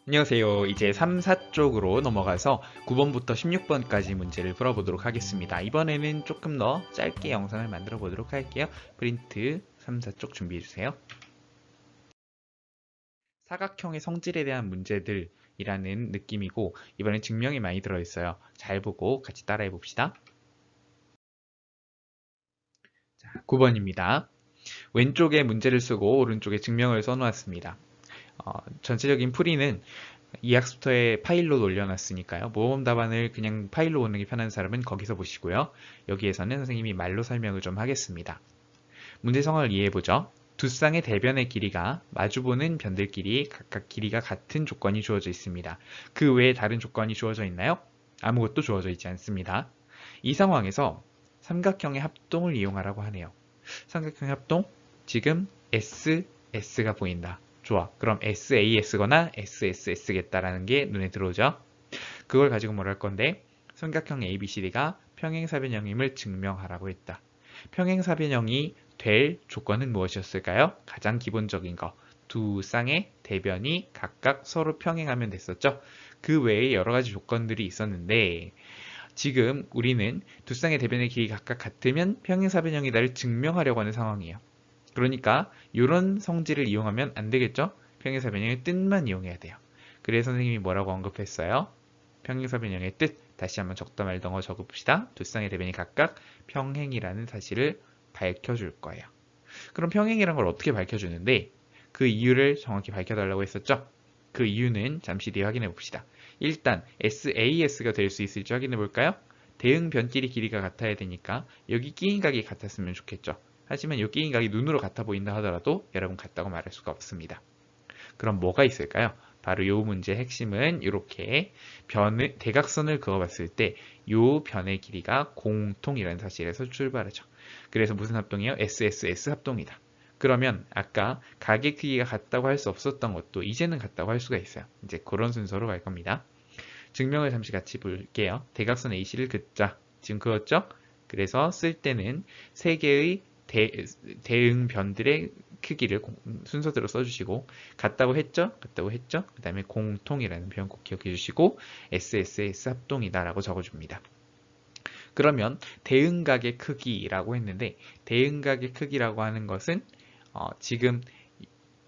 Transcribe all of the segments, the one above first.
안녕하세요. 이제 3, 4쪽으로 넘어가서 9번부터 16번까지 문제를 풀어보도록 하겠습니다. 이번에는 조금 더 짧게 영상을 만들어 보도록 할게요. 프린트 3, 4쪽 준비해주세요. 사각형의 성질에 대한 문제들이라는 느낌이고 이번엔 증명이 많이 들어있어요. 잘 보고 같이 따라해 봅시다. 자, 9번입니다. 왼쪽에 문제를 쓰고 오른쪽에 증명을 써놓았습니다. 전체적인 풀이는 이학스부터의 파일로 올려놨으니까요. 모범 답안을 그냥 파일로 보는 게 편한 사람은 거기서 보시고요. 여기에서는 선생님이 말로 설명을 좀 하겠습니다. 문제 상황을 이해해보죠. 두 쌍의 대변의 길이가 마주보는 변들끼리 각각 길이가 같은 조건이 주어져 있습니다. 그 외에 다른 조건이 주어져 있나요? 아무것도 주어져 있지 않습니다. 이 상황에서 삼각형의 합동을 이용하라고 하네요. 삼각형의 합동? 지금 SS가 보인다. 좋아. 그럼 SAS거나 SSS겠다라는 게 눈에 들어오죠? 그걸 가지고 뭘 할 건데 삼각형 ABCD가 평행사변형임을 증명하라고 했다. 평행사변형이 될 조건은 무엇이었을까요? 가장 기본적인 거. 두 쌍의 대변이 각각 서로 평행하면 됐었죠? 그 외에 여러 가지 조건들이 있었는데 지금 우리는 두 쌍의 대변의 길이가 각각 같으면 평행사변형이다를 증명하려고 하는 상황이에요. 그러니까 이런 성질을 이용하면 안 되겠죠? 평행사변형의 뜻만 이용해야 돼요. 그래서 선생님이 뭐라고 언급했어요? 평행사변형의 뜻, 다시 한번 적다 말던거 적어봅시다. 두 쌍의 대변이 각각 평행이라는 사실을 밝혀줄 거예요. 그럼 평행이라는 걸 어떻게 밝혀주는데 그 이유를 정확히 밝혀달라고 했었죠? 그 이유는 잠시 뒤에 확인해 봅시다. 일단 SAS가 될 수 있을지 확인해 볼까요? 대응 변끼리 길이가 같아야 되니까 여기 끼인 각이 같았으면 좋겠죠. 하지만 이 끼인 각이 눈으로 같아 보인다 하더라도 여러분 같다고 말할 수가 없습니다. 그럼 뭐가 있을까요? 바로 이 문제의 핵심은 이렇게 대각선을 그어봤을 때 이 변의 길이가 공통이라는 사실에서 출발하죠. 그래서 무슨 합동이에요? SSS 합동이다. 그러면 아까 각의 크기가 같다고 할 수 없었던 것도 이제는 같다고 할 수가 있어요. 이제 그런 순서로 갈 겁니다. 증명을 잠시 같이 볼게요. 대각선 AC를 긋자. 지금 그었죠? 그래서 쓸 때는 세 개의 대응변들의 크기를 순서대로 써주시고 같다고 했죠? 같다고 했죠? 그 다음에 공통이라는 표현 꼭 기억해 주시고 SSS 합동이다 라고 적어줍니다. 그러면 대응각의 크기라고 했는데 대응각의 크기라고 하는 것은 지금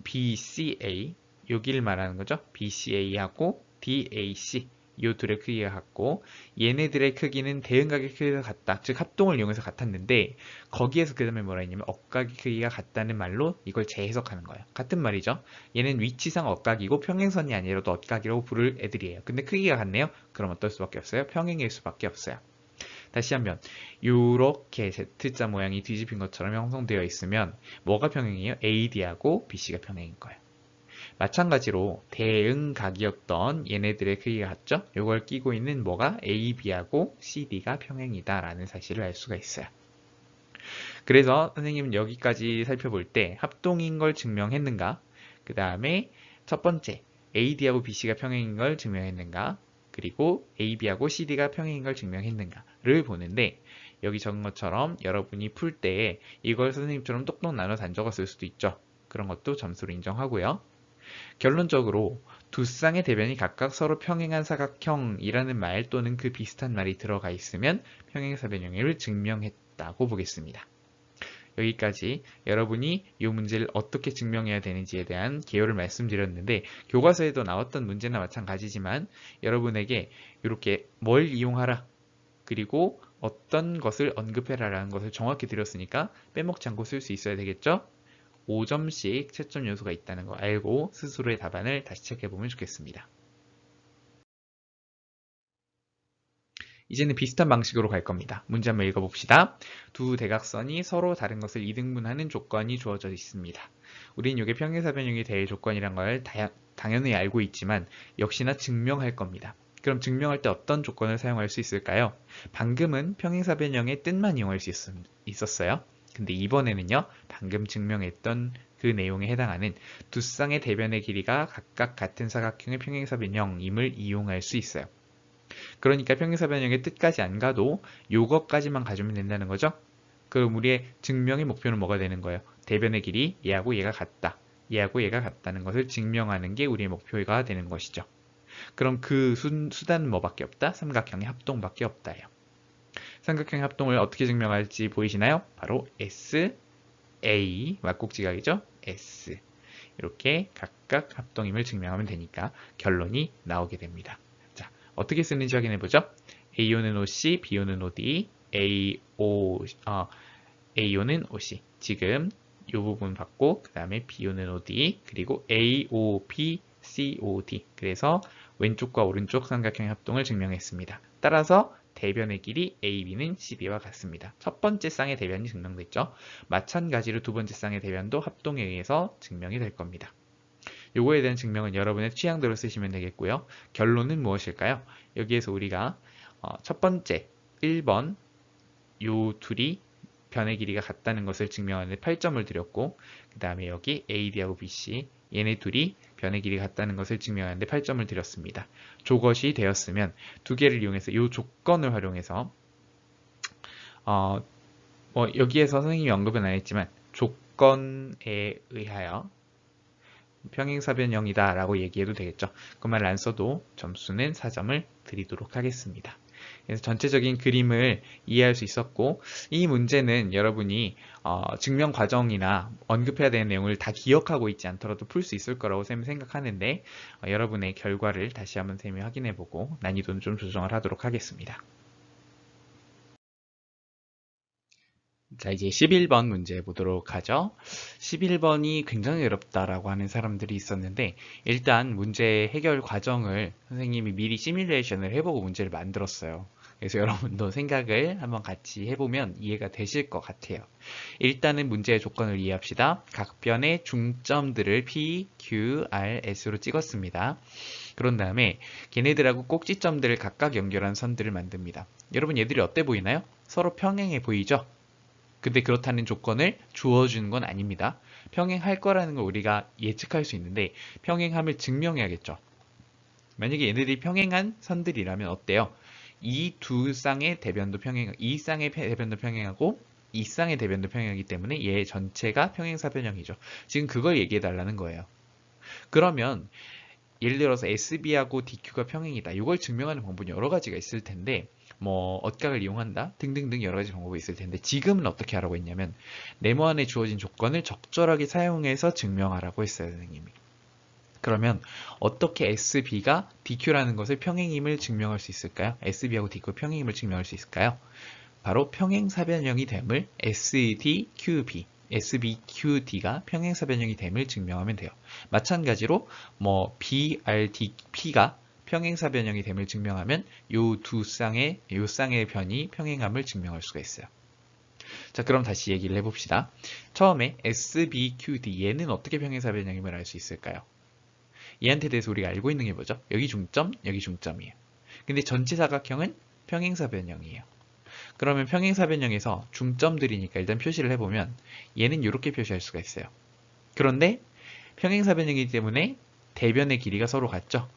BCA 여기를 말하는 거죠. BCA하고 DAC 이 둘의 크기가 같고 얘네들의 크기는 대응각의 크기가 같다. 즉 합동을 이용해서 같았는데 거기에서 그 다음에 뭐라 했냐면 억각의 크기가 같다는 말로 이걸 재해석하는 거예요. 같은 말이죠. 얘는 위치상 억각이고 평행선이 아니라도 억각이라고 부를 애들이에요. 근데 크기가 같네요. 그럼 어떨 수밖에 없어요? 평행일 수밖에 없어요. 다시 한번 이렇게 Z자 모양이 뒤집힌 것처럼 형성되어 있으면 뭐가 평행이에요? AD하고 BC가 평행인 거예요. 마찬가지로 대응각이었던 얘네들의 크기가 같죠? 이걸 끼고 있는 뭐가 AB하고 CD가 평행이다 라는 사실을 알 수가 있어요. 그래서 선생님은 여기까지 살펴볼 때 합동인 걸 증명했는가? 그 다음에 첫 번째 AD하고 BC가 평행인 걸 증명했는가? 그리고 AB하고 CD가 평행인 걸 증명했는가를 보는데 여기 적은 것처럼 여러분이 풀 때 이걸 선생님처럼 똑똑 나눠서 안 적었을 수도 있죠. 그런 것도 점수로 인정하고요. 결론적으로 두 쌍의 대변이 각각 서로 평행한 사각형이라는 말 또는 그 비슷한 말이 들어가 있으면 평행사변형을 증명했다고 보겠습니다. 여기까지 여러분이 이 문제를 어떻게 증명해야 되는지에 대한 개요를 말씀드렸는데 교과서에도 나왔던 문제나 마찬가지지만 여러분에게 이렇게 뭘 이용하라 그리고 어떤 것을 언급해라 라는 것을 정확히 드렸으니까 빼먹지 않고 쓸 수 있어야 되겠죠? 5점씩 채점 요소가 있다는 거 알고 스스로의 답안을 다시 체크해보면 좋겠습니다. 이제는 비슷한 방식으로 갈 겁니다. 문제 한번 읽어봅시다. 두 대각선이 서로 다른 것을 이등분하는 조건이 주어져 있습니다. 우린 이게 평행사변형이 될 조건이란 걸 당연히 알고 있지만 역시나 증명할 겁니다. 그럼 증명할 때 어떤 조건을 사용할 수 있을까요? 방금은 평행사변형의 뜻만 이용할 수 있었어요. 근데 이번에는요, 방금 증명했던 그 내용에 해당하는 두 쌍의 대변의 길이가 각각 같은 사각형의 평행사변형임을 이용할 수 있어요. 그러니까 평행사 변형의 뜻까지 안 가도 요것까지만 가지면 된다는 거죠. 그럼 우리의 증명의 목표는 뭐가 되는 거예요? 대변의 길이 얘하고 얘가 같다. 얘하고 얘가 같다는 것을 증명하는 게 우리의 목표가 되는 것이죠. 그럼 그 수단은 뭐밖에 없다? 삼각형의 합동밖에 없다요. 삼각형의 합동을 어떻게 증명할지 보이시나요? 바로 S, A, 맞국지각이죠? S. 이렇게 각각 합동임을 증명하면 되니까 결론이 나오게 됩니다. 자, 어떻게 쓰는지 확인해 보죠. AO는 OC, BO는 OD, AO는 OC. 지금 이 부분 받고 그 다음에 BO는 OD 그리고 AOB, COD. 그래서 왼쪽과 오른쪽 삼각형의 합동을 증명했습니다. 따라서 대변의 길이 AB는 CB와 같습니다. 첫 번째 쌍의 대변이 증명됐죠. 마찬가지로 두 번째 쌍의 대변도 합동에 의해서 증명이 될 겁니다. 요거에 대한 증명은 여러분의 취향대로 쓰시면 되겠고요. 결론은 무엇일까요? 여기에서 우리가 첫 번째 1번 요 둘이 변의 길이가 같다는 것을 증명하는데 8점을 드렸고 그 다음에 여기 AD하고 BC 얘네 둘이 변의 길이가 같다는 것을 증명하는데 8점을 드렸습니다. 저것이 되었으면 두 개를 이용해서 이 조건을 활용해서 여기에서 선생님이 언급은 안 했지만 조건에 의하여 평행사변형이다 라고 얘기해도 되겠죠. 그 말을 안 써도 점수는 4점을 드리도록 하겠습니다. 그래서 전체적인 그림을 이해할 수 있었고 이 문제는 여러분이 증명 과정이나 언급해야 되는 내용을 다 기억하고 있지 않더라도 풀 수 있을 거라고 쌤은 생각하는데 여러분의 결과를 다시 한번 쌤이 확인해보고 난이도는 좀 조정을 하도록 하겠습니다. 자, 이제 11번 문제 보도록 하죠. 11번이 굉장히 어렵다라고 하는 사람들이 있었는데 일단 문제 해결 과정을 선생님이 미리 시뮬레이션을 해보고 문제를 만들었어요. 그래서 여러분도 생각을 한번 같이 해보면 이해가 되실 것 같아요. 일단은 문제의 조건을 이해합시다. 각 변의 중점들을 P, Q, R, S로 찍었습니다. 그런 다음에 걔네들하고 꼭지점들을 각각 연결한 선들을 만듭니다. 여러분 얘들이 어때 보이나요? 서로 평행해 보이죠? 근데 그렇다는 조건을 주어주는 건 아닙니다. 평행할 거라는 걸 우리가 예측할 수 있는데 평행함을 증명해야겠죠. 만약에 얘네들이 평행한 선들이라면 어때요? 이 두 쌍의 대변도 이 쌍의 대변도 평행하고 이 쌍의 대변도 평행하기 때문에 얘 전체가 평행사변형이죠. 지금 그걸 얘기해 달라는 거예요. 그러면 예를 들어서 SB하고 DQ가 평행이다. 이걸 증명하는 방법이 여러 가지가 있을 텐데 뭐 억각을 이용한다 등등등 여러 가지 방법이 있을 텐데 지금은 어떻게 하라고 했냐면 네모안에 주어진 조건을 적절하게 사용해서 증명하라고 했어요, 선생님이. 그러면 어떻게 SB가 DQ라는 것을 평행임을 증명할 수 있을까요? SB하고 DQ 평행임을 증명할 수 있을까요? 바로 평행사변형이 됨을 SDQB, SBQD가 평행사변형이 됨을 증명하면 돼요. 마찬가지로 뭐 BRDP가 평행사변형이 됨을 증명하면 요 쌍의 변이 평행함을 증명할 수가 있어요. 자, 그럼 다시 얘기를 해봅시다. 처음에 SBQD 얘는 어떻게 평행사변형임을 알 수 있을까요? 얘한테 대해서 우리가 알고 있는 게 뭐죠? 여기 중점, 여기 중점이에요. 근데 전체 사각형은 평행사변형이에요. 그러면 평행사변형에서 중점들이니까 일단 표시를 해보면 얘는 이렇게 표시할 수가 있어요. 그런데 평행사변형이기 때문에 대변의 길이가 서로 같죠?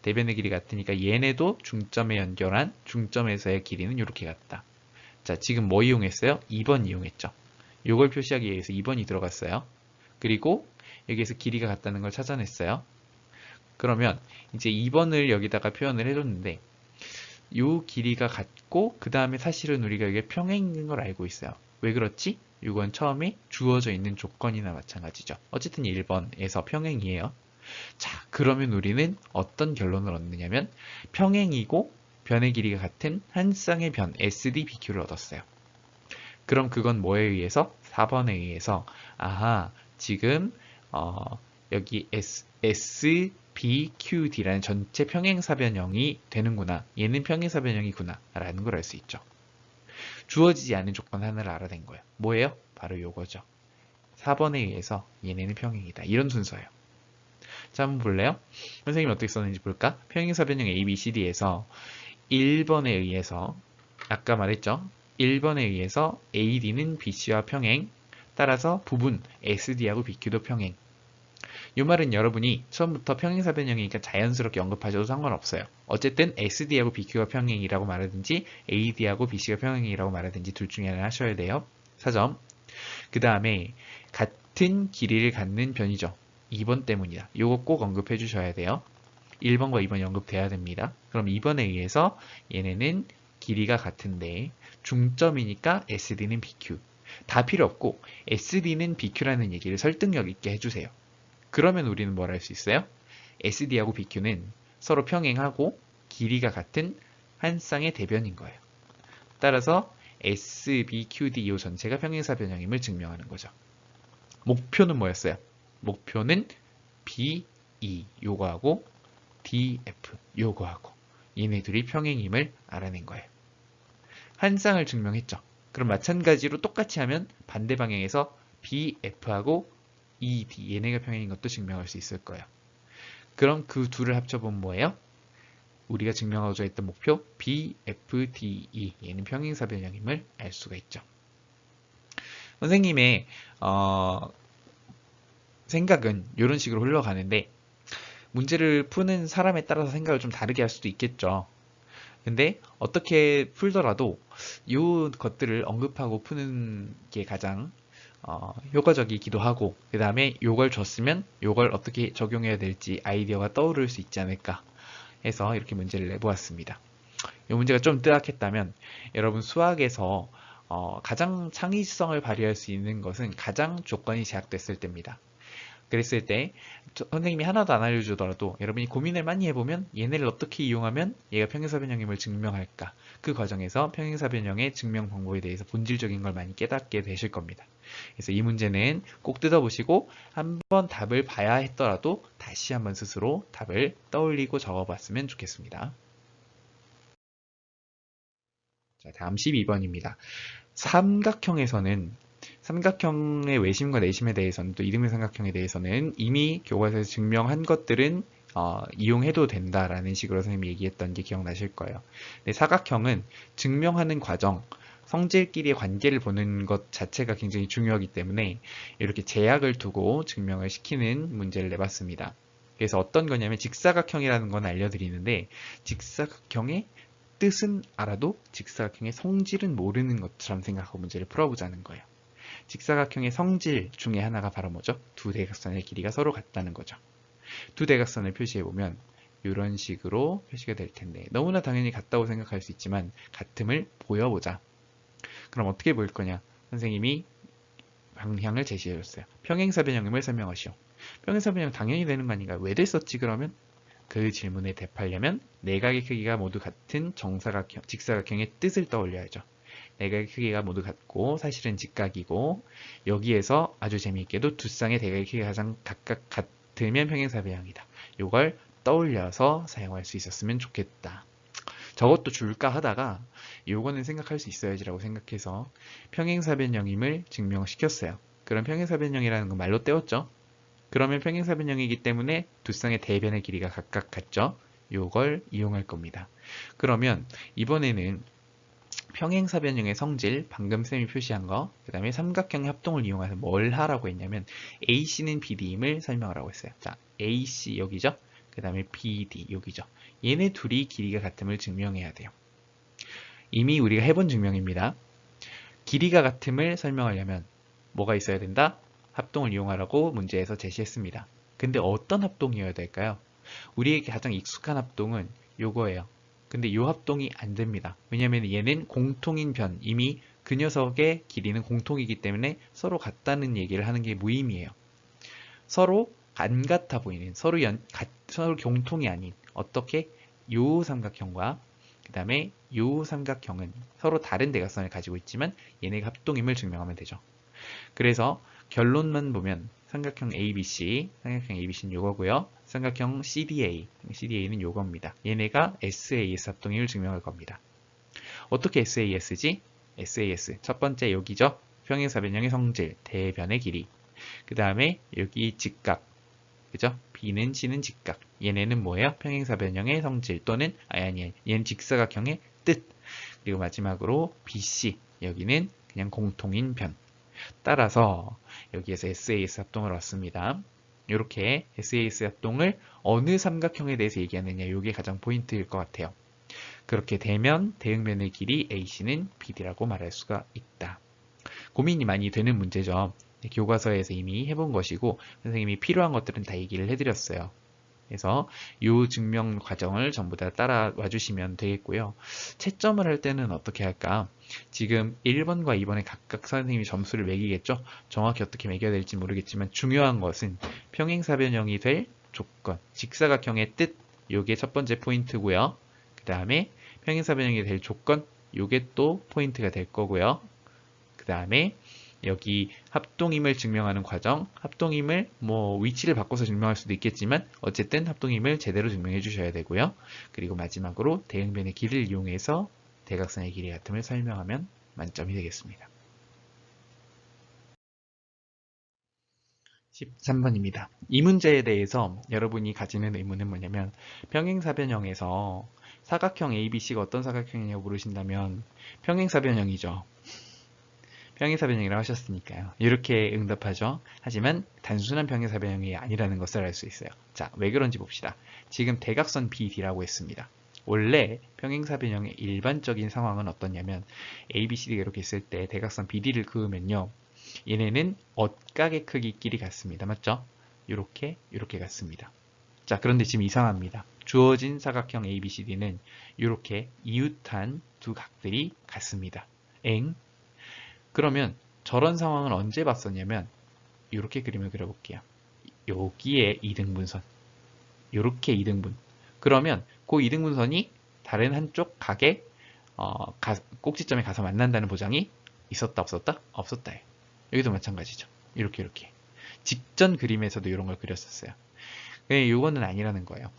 대변의 길이 같으니까 얘네도 중점에 연결한 중점에서의 길이는 이렇게 같다. 자, 지금 뭐 이용했어요? 2번 이용했죠. 이걸 표시하기 위해서 2번이 들어갔어요. 그리고 여기에서 길이가 같다는 걸 찾아냈어요. 그러면 이제 2번을 여기다가 표현을 해줬는데 이 길이가 같고 그 다음에 사실은 우리가 이게 평행인 걸 알고 있어요. 왜 그렇지? 이건 처음에 주어져 있는 조건이나 마찬가지죠. 어쨌든 1번에서 평행이에요. 자, 그러면 우리는 어떤 결론을 얻느냐면 평행이고 변의 길이가 같은 한 쌍의 변 SDBQ를 얻었어요. 그럼 그건 뭐에 의해서? 4번에 의해서 아하, 지금 여기 SBQD라는 전체 평행사변형이 되는구나. 얘는 평행사변형이구나 라는 걸 알 수 있죠. 주어지지 않은 조건 하나를 알아낸 거예요. 뭐예요? 바로 요거죠. 4번에 의해서 얘네는 평행이다. 이런 순서예요. 자, 한번 볼래요? 선생님이 어떻게 썼는지 볼까? 평행사변형 ABCD에서 1번에 의해서 아까 말했죠? 1번에 의해서 AD는 BC와 평행, 따라서 부분 SD하고 BQ도 평행. 이 말은 여러분이 처음부터 평행사변형이니까 자연스럽게 언급하셔도 상관없어요. 어쨌든 SD하고 BQ가 평행이라고 말하든지 AD하고 BC가 평행이라고 말하든지 둘 중에 하나 하셔야 돼요. 4점. 그 다음에 같은 길이를 갖는 변이죠. 2번 때문이다. 요거 꼭 언급해 주셔야 돼요. 1번과 2번이 언급돼야 됩니다. 그럼 2번에 의해서 얘네는 길이가 같은데 중점이니까 SD는 BQ. 다 필요 없고 SD는 BQ라는 얘기를 설득력 있게 해주세요. 그러면 우리는 뭘 할 수 있어요? SD하고 BQ는 서로 평행하고 길이가 같은 한 쌍의 대변인 거예요. 따라서 SBQD 이 전체가 평행사 변형임을 증명하는 거죠. 목표는 뭐였어요? 목표는 BE 요거하고 DF 요거하고 얘네 둘이 평행임을 알아낸 거예요. 한 쌍을 증명했죠. 그럼 마찬가지로 똑같이 하면 반대 방향에서 BF하고 ED 얘네가 평행인 것도 증명할 수 있을 거예요. 그럼 그 둘을 합쳐보면 뭐예요? 우리가 증명하고자 했던 목표 BFDE 얘는 평행사 변형임을 알 수가 있죠. 선생님의 생각은 이런 식으로 흘러가는데 문제를 푸는 사람에 따라서 생각을 좀 다르게 할 수도 있겠죠. 근데 어떻게 풀더라도 이 것들을 언급하고 푸는 게 가장 효과적이기도 하고 그 다음에 이걸 줬으면 이걸 어떻게 적용해야 될지 아이디어가 떠오를 수 있지 않을까 해서 이렇게 문제를 내보았습니다. 이 문제가 좀 뜨악했다면 여러분 수학에서 가장 창의성을 발휘할 수 있는 것은 가장 조건이 제약됐을 때입니다. 그랬을 때 선생님이 하나도 안 알려주더라도 여러분이 고민을 많이 해보면 얘네를 어떻게 이용하면 얘가 평행사 변형임을 증명할까 그 과정에서 평행사 변형의 증명 방법에 대해서 본질적인 걸 많이 깨닫게 되실 겁니다. 그래서 이 문제는 꼭 뜯어보시고 한번 답을 봐야 했더라도 다시 한번 스스로 답을 떠올리고 적어봤으면 좋겠습니다. 자, 다음 12번입니다. 삼각형의 외심과 내심에 대해서는 또 이등변 삼각형에 대해서는 이미 교과서에서 증명한 것들은 이용해도 된다라는 식으로 선생님이 얘기했던 게 기억나실 거예요. 근데 사각형은 증명하는 과정, 성질끼리의 관계를 보는 것 자체가 굉장히 중요하기 때문에 이렇게 제약을 두고 증명을 시키는 문제를 내봤습니다. 그래서 어떤 거냐면 직사각형이라는 건 알려드리는데 직사각형의 뜻은 알아도 직사각형의 성질은 모르는 것처럼 생각하고 문제를 풀어보자는 거예요. 직사각형의 성질 중에 하나가 바로 뭐죠? 두 대각선의 길이가 서로 같다는 거죠. 두 대각선을 표시해보면 이런 식으로 표시가 될 텐데 너무나 당연히 같다고 생각할 수 있지만 같음을 보여보자. 그럼 어떻게 보일 거냐? 선생님이 방향을 제시해줬어요. 평행사 변형임을 설명하시오. 평행사 변형 당연히 되는 거 아닌가? 왜 됐었지 그러면? 그 질문에 대답하려면 내각의 크기가 모두 같은 정사각형, 직사각형의 뜻을 떠올려야죠. 내각의 크기가 모두 같고 사실은 직각이고 여기에서 아주 재미있게도 두 쌍의 대각의 크기가 가장 각각 같으면 평행사 변형이다. 이걸 떠올려서 사용할 수 있었으면 좋겠다. 저것도 줄까 하다가 요거는 생각할 수 있어야지라고 생각해서 평행사 변형임을 증명시켰어요. 그럼 평행사 변형이라는 건 말로 떼었죠. 그러면 평행사 변형이기 때문에 두 쌍의 대변의 길이가 각각 같죠. 요걸 이용할 겁니다. 그러면 이번에는 평행사 변형의 성질, 방금 쌤이 표시한 거, 그 다음에 삼각형의 합동을 이용해서 뭘 하라고 했냐면 AC는 BD임을 설명하라고 했어요. 자, AC 여기죠. 그 다음에 BD 여기죠. 얘네 둘이 길이가 같음을 증명해야 돼요. 이미 우리가 해본 증명입니다. 길이가 같음을 설명하려면 뭐가 있어야 된다? 합동을 이용하라고 문제에서 제시했습니다. 근데 어떤 합동이어야 될까요? 우리에게 가장 익숙한 합동은 요거예요. 근데 이 합동이 안 됩니다. 왜냐하면 얘는 공통인 변, 이미 그 녀석의 길이는 공통이기 때문에 서로 같다는 얘기를 하는 게 무의미해요. 서로 안 같아 보이는, 서로 공통이 아닌, 어떻게 요 삼각형과 그 다음에 요 삼각형은 서로 다른 대각선을 가지고 있지만 얘네가 합동임을 증명하면 되죠. 그래서 결론만 보면 삼각형 ABC는 요거고요. 삼각형 CDA는 요겁니다. 얘네가 SAS 합동임을 증명할 겁니다. 어떻게 SAS지? SAS 첫 번째 여기죠. 평행사 변형의 성질, 대변의 길이. 그 다음에 여기 직각, 그죠? B는 C는 직각. 얘네는 뭐예요? 평행사 변형의 성질 또는 얘는 직사각형의 뜻. 그리고 마지막으로 BC 여기는 그냥 공통인 변. 따라서 여기에서 SAS 합동을 얻습니다. 이렇게 SAS 합동을 어느 삼각형에 대해서 얘기하느냐 이게 가장 포인트일 것 같아요. 그렇게 되면 대응변의 길이 AC는 BD라고 말할 수가 있다. 고민이 많이 되는 문제죠. 교과서에서 이미 해본 것이고 선생님이 필요한 것들은 다 얘기를 해드렸어요. 그래서 이 증명 과정을 전부 다 따라와 주시면 되겠고요. 채점을 할 때는 어떻게 할까? 지금 1번과 2번에 각각 선생님이 점수를 매기겠죠? 정확히 어떻게 매겨야 될지 모르겠지만 중요한 것은 평행사변형이 될 조건, 직사각형의 뜻, 요게 첫 번째 포인트고요. 그 다음에 평행사변형이 될 조건, 요게 또 포인트가 될 거고요. 그 다음에 여기 합동임을 증명하는 과정, 합동임을 뭐 위치를 바꿔서 증명할 수도 있겠지만 어쨌든 합동임을 제대로 증명해 주셔야 되고요. 그리고 마지막으로 대응변의 길을 이용해서 대각선의 길이 같음을 설명하면 만점이 되겠습니다. 13번입니다. 이 문제에 대해서 여러분이 가지는 의문은 뭐냐면 평행사변형에서 사각형 ABC가 어떤 사각형이냐고 물으신다면 평행사변형이죠. 평행사변형이라고 하셨으니까요. 이렇게 응답하죠. 하지만 단순한 평행사변형이 아니라는 것을 알 수 있어요. 자, 왜 그런지 봅시다. 지금 대각선 BD라고 했습니다. 원래 평행사변형의 일반적인 상황은 어떠냐면 ABCD가 이렇게 있을 때 대각선 BD를 그으면요. 얘네는 엇각의 크기끼리 같습니다. 맞죠? 이렇게 같습니다. 자, 그런데 지금 이상합니다. 주어진 사각형 ABCD는 이렇게 이웃한 두 각들이 같습니다. 엥? 그러면 저런 상황을 언제 봤었냐면 이렇게 그림을 그려볼게요. 여기에 이등분선, 이렇게 이등분. 그러면 그 이등분선이 다른 한쪽 각의 꼭지점에 가서 만난다는 보장이 있었다 없었다? 없었다 해요. 여기도 마찬가지죠. 이렇게 직전 그림에서도 이런 걸 그렸었어요. 이거는 아니라는 거예요.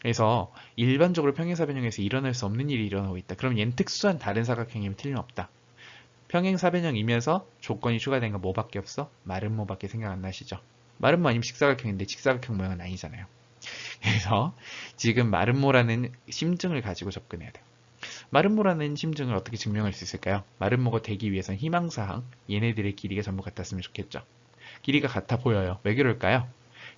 그래서 일반적으로 평행사변형에서 일어날 수 없는 일이 일어나고 있다. 그럼 얘는 특수한 다른 사각형이면 틀림없다. 평행사변형이면서 조건이 추가된 건 뭐밖에 없어? 마름모밖에 생각 안 나시죠? 마름모 아니면 직사각형인데 직사각형 모양은 아니잖아요. 그래서 지금 마름모라는 심증을 가지고 접근해야 돼요. 마름모라는 심증을 어떻게 증명할 수 있을까요? 마름모가 되기 위해선 희망사항, 얘네들의 길이가 전부 같았으면 좋겠죠. 길이가 같아 보여요. 왜 그럴까요?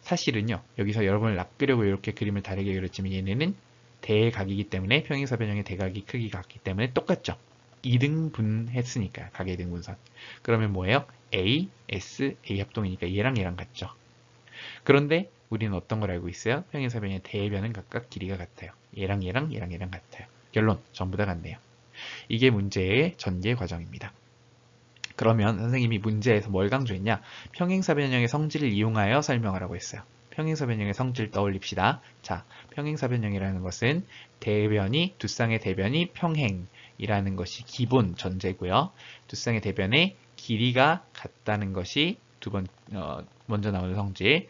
사실은요, 여기서 여러분을 낚으려고 이렇게 그림을 다르게 그렸지만 얘네는 대각이기 때문에 평행사변형의 대각이 크기가 같기 때문에 똑같죠. 2등분 했으니까 각의 등분선. 그러면 뭐예요? A, S, A 합동이니까 얘랑 같죠. 그런데 우리는 어떤 걸 알고 있어요? 평행사변의 대변은 각각 길이가 같아요. 얘랑 같아요. 결론, 전부 다 같네요. 이게 문제의 전개 과정입니다. 그러면 선생님이 문제에서 뭘 강조했냐? 평행사변형의 성질을 이용하여 설명하라고 했어요. 평행사변형의 성질 떠올립시다. 자, 평행사변형이라는 것은 두 쌍의 대변이 평행이라는 것이 기본 전제고요. 두 쌍의 대변의 길이가 같다는 것이 먼저 나오는 성질.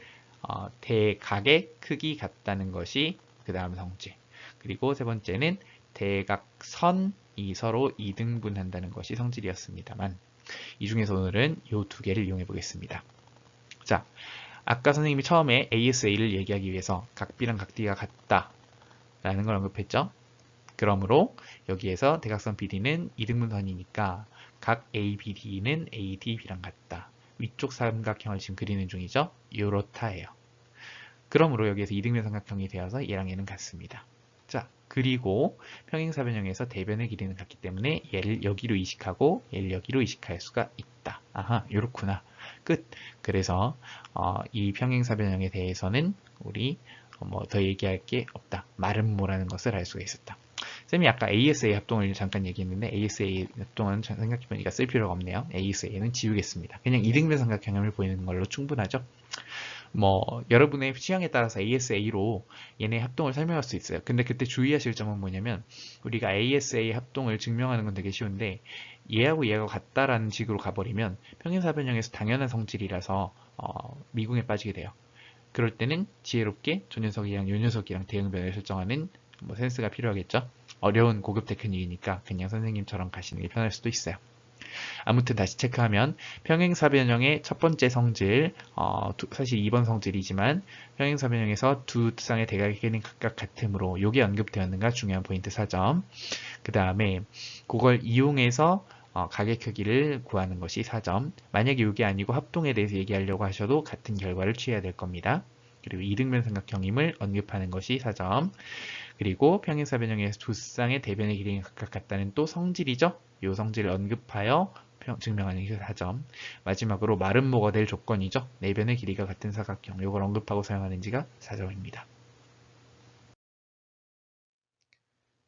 대각의 크기 같다는 것이 그 다음 성질. 그리고 세 번째는 대각선이 서로 이등분한다는 것이 성질이었습니다만 이 중에서 오늘은 이 두 개를 이용해 보겠습니다. 자, 아까 선생님이 처음에 ASA를 얘기하기 위해서 각 B랑 각 D가 같다 라는 걸 언급했죠. 그러므로 여기에서 대각선 BD는 이등분선이니까 각 ABD는 ADB랑 같다. 위쪽 삼각형을 지금 그리는 중이죠. 요렇다예요. 그러므로 여기에서 이등변 삼각형이 되어서 얘랑 얘는 같습니다. 자, 그리고 평행사변형에서 대변의 길이는 같기 때문에 얘를 여기로 이식하고 얘를 여기로 이식할 수가 있다. 아하, 요렇구나. 끝. 그래서 이 평행사변형에 대해서는 우리 뭐 더 얘기할 게 없다. 마름모라는 것을 알 수가 있었다. 쌤이 아까 ASA 합동을 잠깐 얘기했는데 ASA 합동은 생각해보니까 쓸 필요가 없네요. ASA는 지우겠습니다. 그냥 이등변 삼각형을 보이는 걸로 충분하죠. 뭐 여러분의 취향에 따라서 ASA로 얘네 합동을 설명할 수 있어요. 근데 그때 주의하실 점은 뭐냐면 우리가 ASA 합동을 증명하는 건 되게 쉬운데 얘하고 얘가 같다라는 식으로 가버리면 평행사변형에서 당연한 성질이라서 미궁에 빠지게 돼요. 그럴 때는 지혜롭게 저 녀석이랑 요 녀석이랑 대응변을 설정하는 뭐 센스가 필요하겠죠. 어려운 고급 테크닉이니까 그냥 선생님처럼 가시는 게 편할 수도 있어요. 아무튼 다시 체크하면 평행사변형의 첫 번째 성질, 사실 2번 성질이지만 평행사변형에서 두 쌍의 대각의 길이는 각각 같으므로 이게 언급되었는가 중요한 포인트 4점. 그 다음에 그걸 이용해서 각의 크기를 구하는 것이 4점. 만약에 이게 아니고 합동에 대해서 얘기하려고 하셔도 같은 결과를 취해야 될 겁니다. 그리고 이등변 삼각형임을 언급하는 것이 4점. 그리고 평행사변형에서 두 쌍의 대변의 길이가 각각 같다는 또 성질이죠. 이 성질을 언급하여 증명하는 그 사점. 마지막으로 마름모가 될 조건이죠. 내변의 길이가 같은 사각형. 이걸 언급하고 사용하는지가 4점입니다.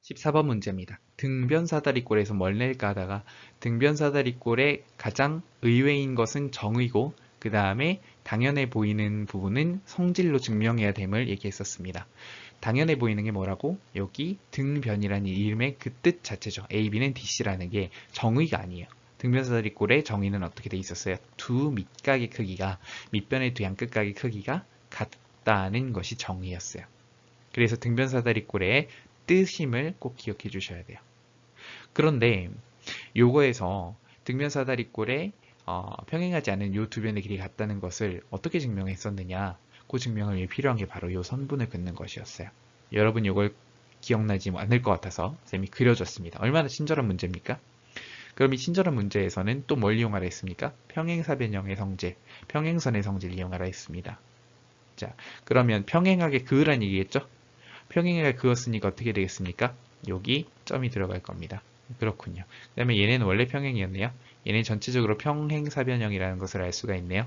14번 문제입니다. 등변 사다리꼴에서 뭘 낼까 하다가 등변 사다리꼴의 가장 의외인 것은 정의고 그 다음에 당연해 보이는 부분은 성질로 증명해야 됨을 얘기했었습니다. 당연해 보이는 게 뭐라고? 여기 등변이라는 이름의 그 뜻 자체죠. A, B는 DC라는 게 정의가 아니에요. 등변 사다리꼴의 정의는 어떻게 돼 있었어요? 두 밑각의 크기가 밑변의 두 양끝각의 크기가 같다는 것이 정의였어요. 그래서 등변 사다리꼴의 뜻임을 꼭 기억해 주셔야 돼요. 그런데 요거에서 등변 사다리꼴에 평행하지 않은 요 두 변의 길이가 같다는 것을 어떻게 증명했었느냐? 그 증명을 위해 필요한 게 바로 요 선분을 긋는 것이었어요. 여러분 요걸 기억나지 않을 것 같아서 쌤이 그려줬습니다. 얼마나 친절한 문제입니까? 그럼 이 친절한 문제에서는 또 뭘 이용하라 했습니까? 평행사변형의 성질, 평행선의 성질을 이용하라 했습니다. 자, 그러면 평행하게 그으란 얘기겠죠? 평행하게 그었으니까 어떻게 되겠습니까? 여기 점이 들어갈 겁니다. 그렇군요. 그 다음에 얘네는 원래 평행이었네요. 얘는 전체적으로 평행사변형이라는 것을 알 수가 있네요.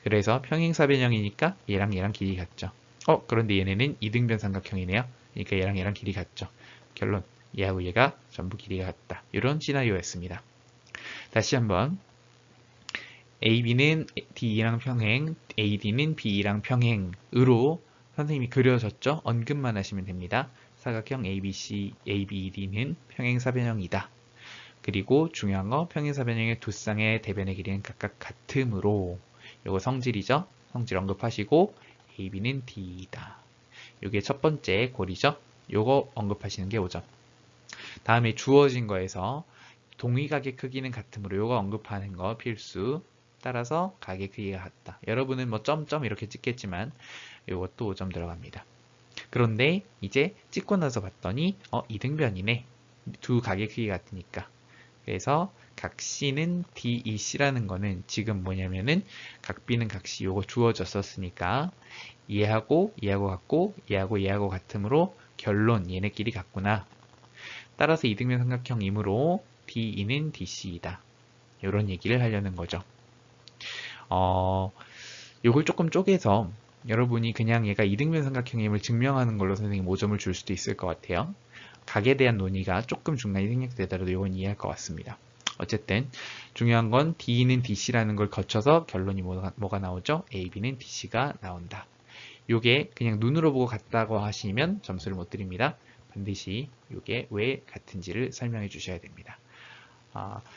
그래서 평행사변형이니까 얘랑 길이 같죠. 그런데 얘네는 이등변 삼각형이네요. 그러니까 얘랑 길이 같죠. 결론, 얘하고 얘가 전부 길이가 같다. 이런 시나리오였습니다. 다시 한번 AB는 D랑 평행, AD는 B랑 평행으로 선생님이 그려줬죠? 언급만 하시면 됩니다. 사각형 ABC, ABD는 평행사변형이다. 그리고 중요한 거 평행사변형의 두 쌍의 대변의 길이는 각각 같으므로 요거 성질이죠? 성질 언급하시고 AB는 D이다. 요게 첫 번째 골이죠? 요거 언급하시는 게 5점. 다음에 주어진 거에서 동위각의 크기는 같으므로 요거 언급하는 거 필수. 따라서 각의 크기가 같다. 여러분은 뭐 점점 이렇게 찍겠지만 요것도 5점 들어갑니다. 그런데 이제 찍고 나서 봤더니 이등변이네. 두 각의 크기가 같으니까. 그래서 각 C는 DEC라는 거는 지금 뭐냐면은 각 B는 각 C 요거 주어졌었으니까 얘하고 같고 얘하고 같으므로 결론 얘네끼리 같구나. 따라서 이등변 삼각형이므로 DE는 DC이다. 이런 얘기를 하려는 거죠. 요걸 조금 쪼개서 여러분이 그냥 얘가 이등변 삼각형임을 증명하는 걸로 선생님 5점을 줄 수도 있을 것 같아요. 각에 대한 논의가 조금 중간에 생략되더라도 이건 이해할 것 같습니다. 어쨌든 중요한 건 D는 DC라는 걸 거쳐서 결론이 뭐가 나오죠? AB는 DC가 나온다. 요게 그냥 눈으로 보고 같다고 하시면 점수를 못 드립니다. 반드시 요게 왜 같은지를 설명해 주셔야 됩니다.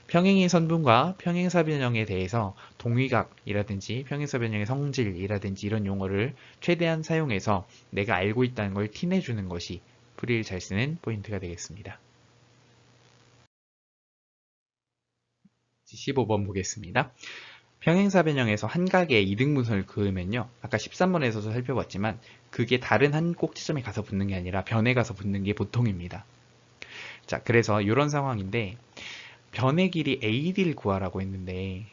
평행인 선분과 평행사변형에 대해서 동위각이라든지 평행사변형의 성질이라든지 이런 용어를 최대한 사용해서 내가 알고 있다는 걸 티내주는 것이 풀이를 잘 쓰는 포인트가 되겠습니다. 15번 보겠습니다. 평행사변형에서 한 각에 이등분선을 그으면요. 아까 13번에서도 살펴봤지만 그게 다른 한 꼭지점에 가서 붙는 게 아니라 변에 가서 붙는 게 보통입니다. 자, 그래서 이런 상황인데 변의 길이 AD를 구하라고 했는데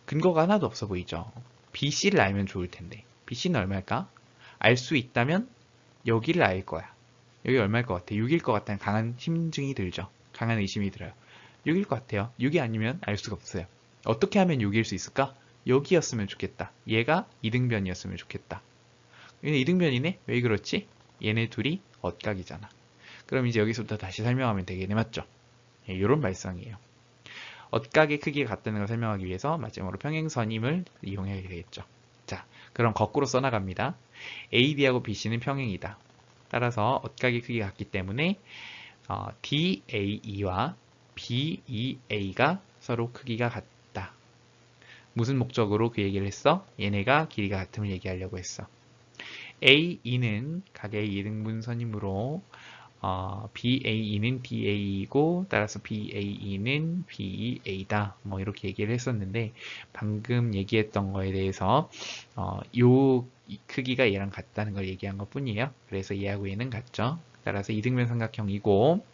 근거가 하나도 없어 보이죠. BC를 알면 좋을 텐데 BC는 얼마일까? 알 수 있다면 여기를 알 거야. 여기 얼마일 것 같아? 6일 것 같다는 강한 심증이 들죠. 강한 의심이 들어요. 6일 것 같아요. 6이 아니면 알 수가 없어요. 어떻게 하면 6일 수 있을까? 여기였으면 좋겠다. 얘가 이등변이었으면 좋겠다. 얘네 이등변이네? 왜 그렇지? 얘네 둘이 엇각이잖아. 그럼 이제 여기서부터 다시 설명하면 되겠네. 맞죠? 이런 발상이에요. 엇각의 크기가 같다는 걸 설명하기 위해서 마지막으로 평행선임을 이용해야 되겠죠. 자, 그럼 거꾸로 써나갑니다. AD하고 BC는 평행이다. 따라서 엇각의 크기가 같기 때문에 DAE와 BEA가 서로 크기가 같다. 무슨 목적으로 그 얘기를 했어? 얘네가 길이가 같음을 얘기하려고 했어. AE는 각의 이등분선이므로 BAE는 DAE이고 따라서 BAE는 BEA다. 뭐 이렇게 얘기를 했었는데 방금 얘기했던 거에 대해서 요 크기가 얘랑 같다는 걸 얘기한 것 뿐이에요. 그래서 얘하고 얘는 같죠. 따라서 이등변 삼각형이고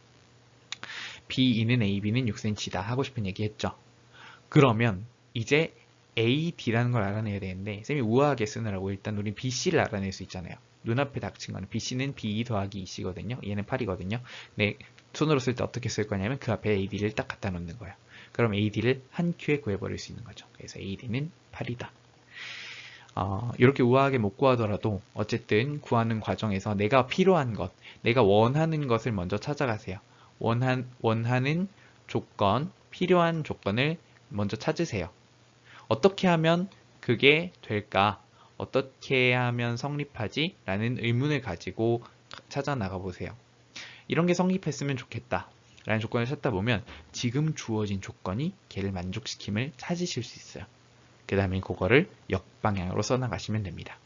BE는 AB는 6cm다 하고 싶은 얘기 했죠. 그러면 이제 AD라는 걸 알아내야 되는데 쌤이 우아하게 쓰느라고 일단 우린 BC를 알아낼 수 있잖아요. 눈앞에 닥친 거는 BC는 BE 더하기 2C거든요. 얘는 8이거든요. 네, 손으로 쓸 때 어떻게 쓸 거냐면 그 앞에 AD를 딱 갖다 놓는 거예요. 그럼 AD를 한 큐에 구해버릴 수 있는 거죠. 그래서 AD는 8이다. 이렇게 우아하게 못 구하더라도 어쨌든 구하는 과정에서 내가 필요한 것, 내가 원하는 것을 먼저 찾아가세요. 원하는 조건, 필요한 조건을 먼저 찾으세요. 어떻게 하면 그게 될까? 어떻게 하면 성립하지? 라는 의문을 가지고 찾아 나가 보세요. 이런 게 성립했으면 좋겠다 라는 조건을 찾다 보면 지금 주어진 조건이 걔를 만족시킴을 찾으실 수 있어요. 그 다음에 그거를 역방향으로 써나가시면 됩니다.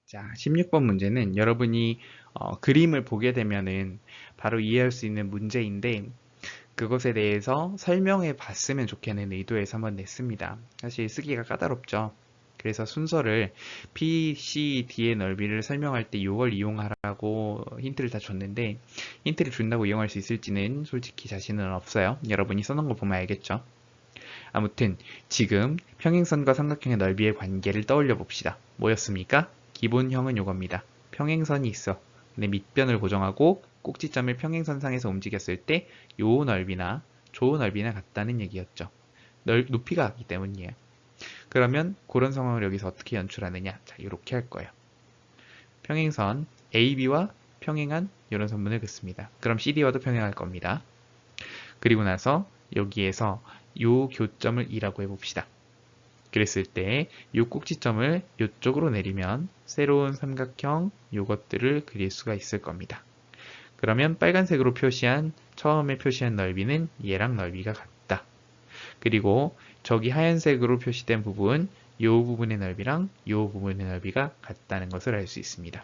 자, 16번 문제는 여러분이 그림을 보게 되면은 바로 이해할 수 있는 문제인데 그것에 대해서 설명해 봤으면 좋겠는 의도에서 한번 냈습니다. 사실 쓰기가 까다롭죠. 그래서 순서를 P, C, D의 넓이를 설명할 때 이걸 이용하라고 힌트를 다 줬는데 힌트를 준다고 이용할 수 있을지는 솔직히 자신은 없어요. 여러분이 써놓은 거 보면 알겠죠. 아무튼 지금 평행선과 삼각형의 넓이의 관계를 떠올려 봅시다. 뭐였습니까? 기본형은 이겁니다. 평행선이 있어. 근데 밑변을 고정하고 꼭지점을 평행선상에서 움직였을 때 요 넓이나 조 넓이나 같다는 얘기였죠. 높이가 같기 때문이에요. 그러면 그런 상황을 여기서 어떻게 연출하느냐? 자, 이렇게 할 거예요. 평행선 AB와 평행한 이런 선분을 긋습니다. 그럼 CD와도 평행할 겁니다. 그리고 나서 여기에서 요 교점을 E라고 해봅시다. 그랬을 때 요 꼭지점을 이쪽으로 내리면 새로운 삼각형 요것들을 그릴 수가 있을 겁니다. 그러면 빨간색으로 처음에 표시한 넓이는 얘랑 넓이가 같다. 그리고 저기 하얀색으로 표시된 부분, 요 부분의 넓이랑 요 부분의 넓이가 같다는 것을 알 수 있습니다.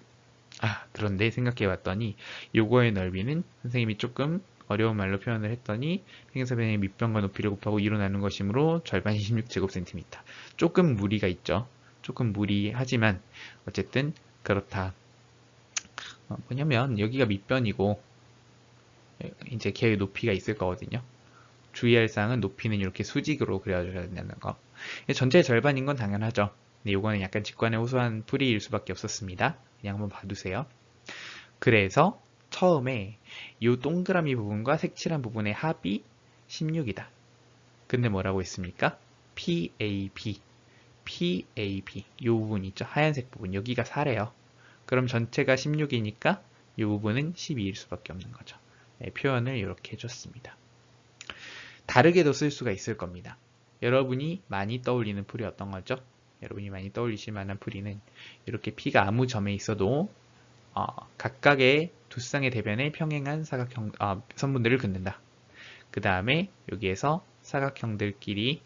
그런데 생각해 봤더니 요거의 넓이는 선생님이 조금 어려운 말로 표현을 했더니 평행사변의 밑변과 높이를 곱하고 2로 나눈 것이므로 절반이 16제곱cm. 조금 무리가 있죠. 조금 무리하지만 어쨌든 그렇다. 뭐냐면 여기가 밑변이고 이제 걔의 높이가 있을 거거든요. 주의할 사항은 높이는 이렇게 수직으로 그려줘야 된다는 거. 전체의 절반인 건 당연하죠. 근데 요거는 약간 직관에 호소한 풀이일 수밖에 없었습니다. 그냥 한번 봐두세요. 그래서 처음에 이 동그라미 부분과 색칠한 부분의 합이 16이다. 근데 뭐라고 했습니까? PAB. PAB. 이 부분 있죠? 하얀색 부분. 여기가 4래요. 그럼 전체가 16이니까 이 부분은 12일 수밖에 없는 거죠. 네, 표현을 이렇게 해줬습니다. 다르게도 쓸 수가 있을 겁니다. 여러분이 많이 떠올리는 풀이 어떤 거죠? 여러분이 많이 떠올리실 만한 풀이는 이렇게 P가 아무 점에 있어도 각각의 두 쌍의 대변에 평행한 선분들을 긋는다. 그 다음에 여기에서 삼각형들끼리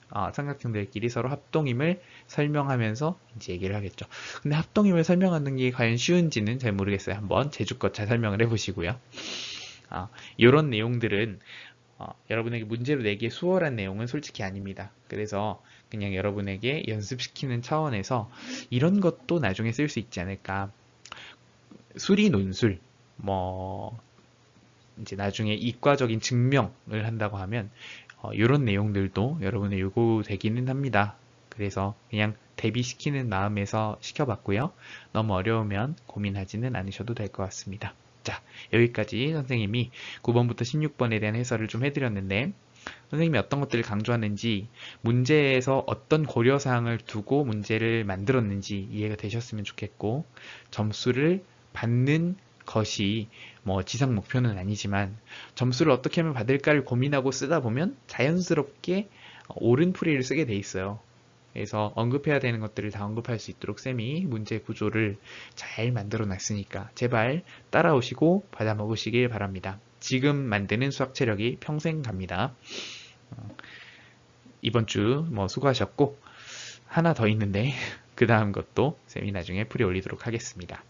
서로 합동임을 설명하면서 이제 얘기를 하겠죠. 근데 합동임을 설명하는 게 과연 쉬운지는 잘 모르겠어요. 한번 제주껏 잘 설명을 해보시고요. 이런 내용들은 여러분에게 문제로 내기에 수월한 내용은 솔직히 아닙니다. 그래서 그냥 여러분에게 연습시키는 차원에서 이런 것도 나중에 쓸 수 있지 않을까. 수리 논술, 이제 나중에 이과적인 증명을 한다고 하면 이런 내용들도 여러분의 요구되기는 합니다. 그래서 그냥 대비시키는 마음에서 시켜봤고요. 너무 어려우면 고민하지는 않으셔도 될 것 같습니다. 자, 여기까지 선생님이 9번부터 16번에 대한 해설을 좀 해드렸는데 선생님이 어떤 것들을 강조하는지 문제에서 어떤 고려사항을 두고 문제를 만들었는지 이해가 되셨으면 좋겠고 점수를 받는 것이 지상 목표는 아니지만 점수를 어떻게 하면 받을까를 고민하고 쓰다 보면 자연스럽게 옳은 풀이를 쓰게 돼 있어요. 그래서 언급해야 되는 것들을 다 언급할 수 있도록 쌤이 문제 구조를 잘 만들어 놨으니까 제발 따라오시고 받아 먹으시길 바랍니다. 지금 만드는 수학 체력이 평생 갑니다. 이번 주 수고하셨고 하나 더 있는데 그 다음 것도 쌤이 나중에 풀이 올리도록 하겠습니다.